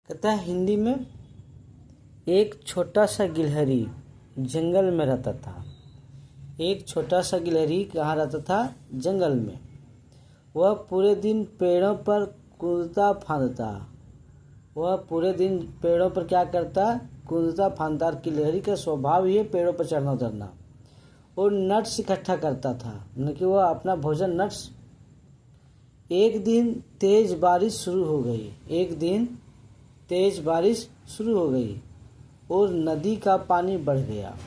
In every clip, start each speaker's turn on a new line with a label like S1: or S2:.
S1: कहता है हिंदी में, एक छोटा सा गिलहरी जंगल में रहता था। एक छोटा सा गिलहरी कहाँ रहता था? जंगल में। वह पूरे दिन पेड़ों पर कूदता फांदता। वह पूरे दिन पेड़ों पर क्या करता? कूदता फांदता। गिलहरी का स्वभाव ही है पेड़ों पर चढ़ना उतरना। और नट्स इकट्ठा करता था, न कि वह अपना भोजन नट्स। एक दिन तेज बारिश शुरू हो गई। एक दिन तेज बारिश शुरू हो गई और नदी का पानी बढ़ गया।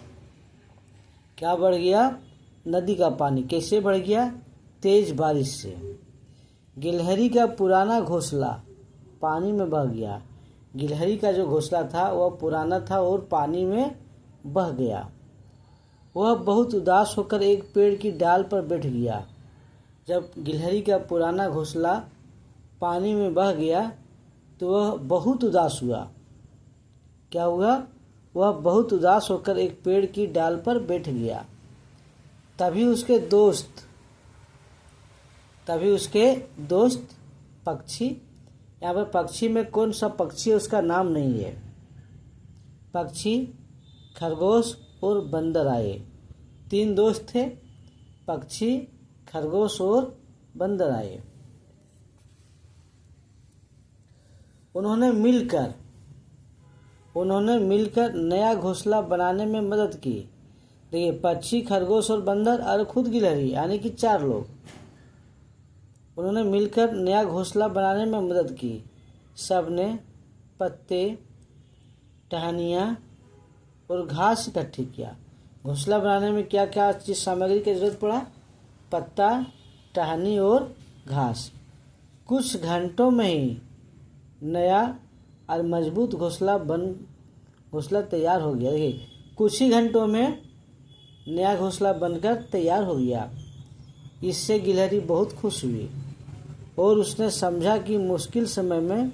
S1: क्या बढ़ गया? नदी का पानी। कैसे बढ़ गया? तेज बारिश से। गिलहरी का पुराना घोंसला पानी में बह गया। गिलहरी का जो घोंसला था वह पुराना था और पानी में बह गया। वह बहुत उदास होकर एक पेड़ की डाल पर बैठ गया। जब गिलहरी का पुराना घोंसला पानी में बह गया तो वह बहुत उदास हुआ। क्या हुआ? वह बहुत उदास होकर एक पेड़ की डाल पर बैठ गया। तभी उसके दोस्त पक्षी, यहाँ पर पक्षी में कौन सा पक्षी है उसका नाम नहीं है। पक्षी, खरगोश और बंदर आए। 3 दोस्त थे, पक्षी, खरगोश और बंदर आए। उन्होंने मिलकर नया घोंसला बनाने में मदद की। देखिए, पक्षी, खरगोश और बंदर और खुद गिलहरी, यानी कि 4 लोग। उन्होंने मिलकर नया घोंसला बनाने में मदद की। सब ने पत्ते, टहनियाँ और घास इकट्ठी किया। घोंसला बनाने में क्या क्या चीज सामग्री की जरूरत पड़ा? पत्ता, टहनी और घास। कुछ घंटों में ही नया और मजबूत घोंसला तैयार हो गया। देखिए, कुछ ही घंटों में नया घोंसला बनकर तैयार हो गया। इससे गिलहरी बहुत खुश हुई और उसने समझा कि मुश्किल समय में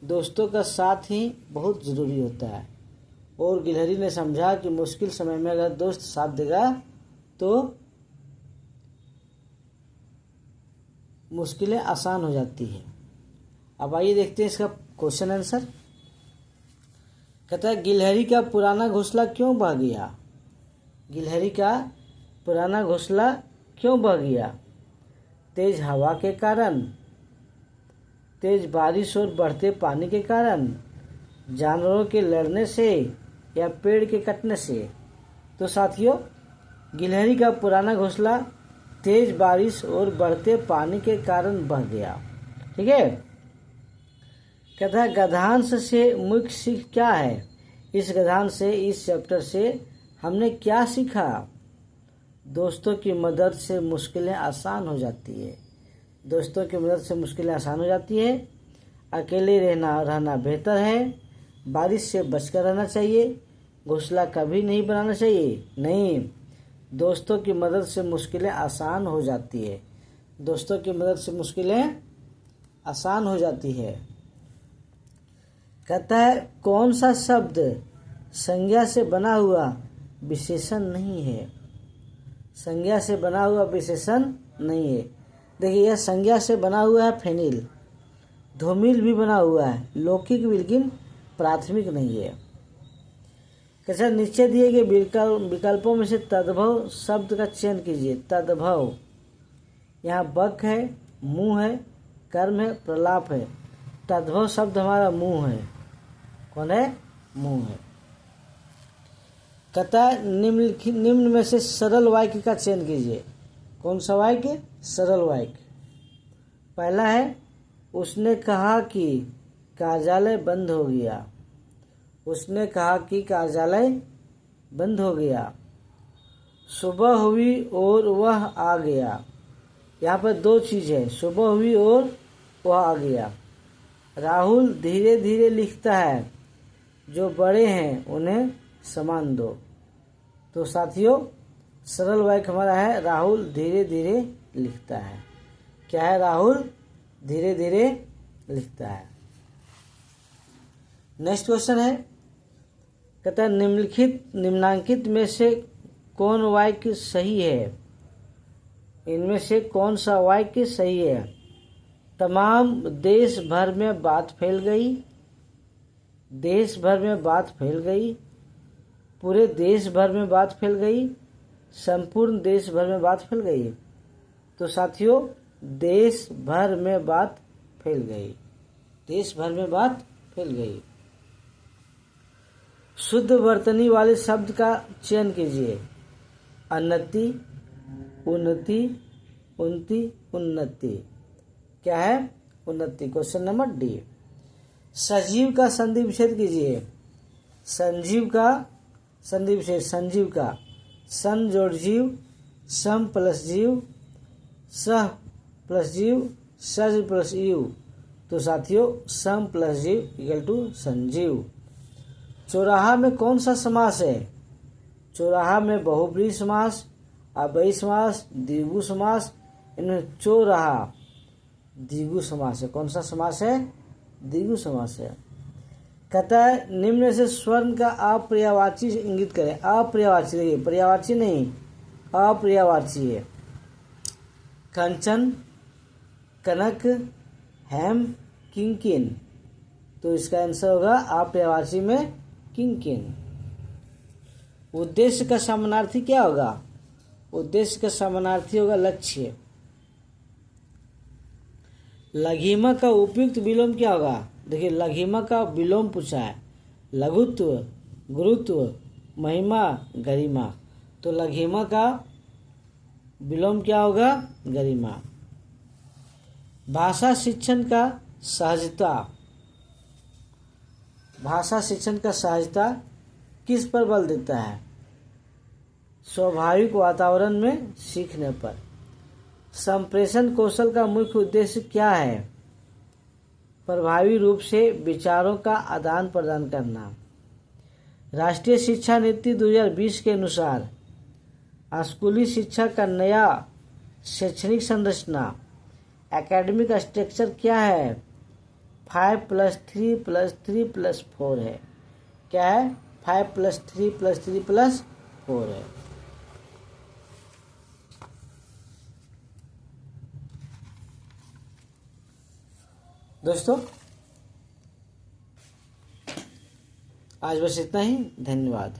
S1: दोस्तों का साथ ही बहुत ज़रूरी होता है। और गिलहरी ने समझा कि मुश्किल समय में अगर दोस्त साथ देगा तो मुश्किलें आसान हो जाती है। अब आइए देखते हैं इसका क्वेश्चन आंसर। कहता है गिलहरी का पुराना घोंसला क्यों बह गया? गिलहरी का पुराना घोंसला क्यों बह गया? तेज हवा के कारण, तेज बारिश और बढ़ते पानी के कारण, जानवरों के लड़ने से या पेड़ के कटने से। तो साथियों, गिलहरी का पुराना घोंसला तेज बारिश और बढ़ते पानी के कारण बह गया। ठीक है। कहता है गद्यांश से मुख्य सीख क्या है? इस गद्यांश से, इस चैप्टर से हमने क्या सीखा? दोस्तों की मदद से मुश्किलें आसान हो जाती है। दोस्तों की मदद से मुश्किलें आसान हो जाती है। अकेले रहना बेहतर है। बारिश से बचकर रहना चाहिए। घोंसला कभी नहीं बनाना चाहिए। नहीं, दोस्तों की मदद से मुश्किलें आसान हो जाती है। दोस्तों की मदद से मुश्किलें आसान हो जाती है। कहता है कौन सा शब्द संज्ञा से बना हुआ विशेषण नहीं है? संज्ञा से बना हुआ विशेषण नहीं है। देखिए, यह संज्ञा से बना हुआ है फेनिल। धूमिल भी बना हुआ है, लौकिक लेकिन प्राथमिक नहीं है। कैसे? नीचे दिए गए विकल्पों में से तद्भव शब्द का चयन कीजिए। तद्भव, यहाँ बक है, मुंह है, कर्म है, प्रलाप है। तद्भव शब्द हमारा मुंह है। कौन है? मुंह है। कहता है निम्न में से सरल वाक्य का चयन कीजिए। कौन सा वाक्य? सरल वाक्य। पहला है, उसने कहा कि कार्यालय बंद हो गया। उसने कहा कि कार्यालय बंद हो गया। सुबह हुई और वह आ गया। यहाँ पर 2 चीज़ है, सुबह हुई और वह आ गया। राहुल धीरे धीरे लिखता है, जो बड़े हैं उन्हें सम्मान दो। तो साथियों, सरल वाक्य हमारा है राहुल धीरे धीरे लिखता है। क्या है? राहुल धीरे धीरे लिखता है। नेक्स्ट क्वेश्चन है, कहता है निम्नांकित में से कौन वाक्य सही है? इनमें से कौन सा वाक्य सही है? तमाम देश भर में बात फैल गई। देश भर में बात फैल गई, पूरे देश भर में बात फैल गई, संपूर्ण देश भर में बात फैल गई। तो साथियों, देश भर में बात फैल गई, देश भर में बात फैल गई। शुद्ध वर्तनी वाले शब्द का चयन कीजिए। अन्नति, उन्नति, उन्नति, उन्नति। क्या है? उन्नति। Question number D. सजीव का संधि विच्छेद कीजिए। संजीव का संधि विच्छेद। संजीव का सन जोड़ जीव, सम प्लस जीव, सह प्लस जीव, सज प्लस यू। तो साथियों, सम प्लस जीव इक्वल टू संजीव। चौराहा में कौन सा समास है? चौराहा में बहुब्रीहि समास, अव्ययी समास, द्विगु समास। इनमें चौराहा द्विगु समास है। कौन सा समास है? द्विगु समास है। कहता है निम्न से स्वर्ण का अपर्यायवाची इंगित करें। अपर्यायवाची, देखिए पर्यायवाची नहीं, अपर्यायवाची है। कंचन, कनक, हेम, किंकिन। तो इसका आंसर होगा अपर्यायवाची में किंकिन। उद्देश्य का समानार्थी क्या होगा? उद्देश्य का समानार्थी होगा लक्ष्य। लघिमा का उपयुक्त विलोम क्या होगा? देखिए लघिमा का विलोम पूछा है। लघुत्व, गुरुत्व, महिमा, गरिमा। तो लघिमा का विलोम क्या होगा? गरिमा। भाषा शिक्षण का सहजता। भाषा शिक्षण का सहजता किस पर बल देता है? स्वाभाविक वातावरण में सीखने पर। संप्रेषण कौशल का मुख्य उद्देश्य क्या है? प्रभावी रूप से विचारों का आदान प्रदान करना। राष्ट्रीय शिक्षा नीति 2020 के अनुसार स्कूली शिक्षा का नया शैक्षणिक संरचना, एकेडमिक स्ट्रक्चर क्या है? 5+3+3+4 है। क्या है? 5+3+3+4 है। दोस्तों, आज बस इतना ही। धन्यवाद।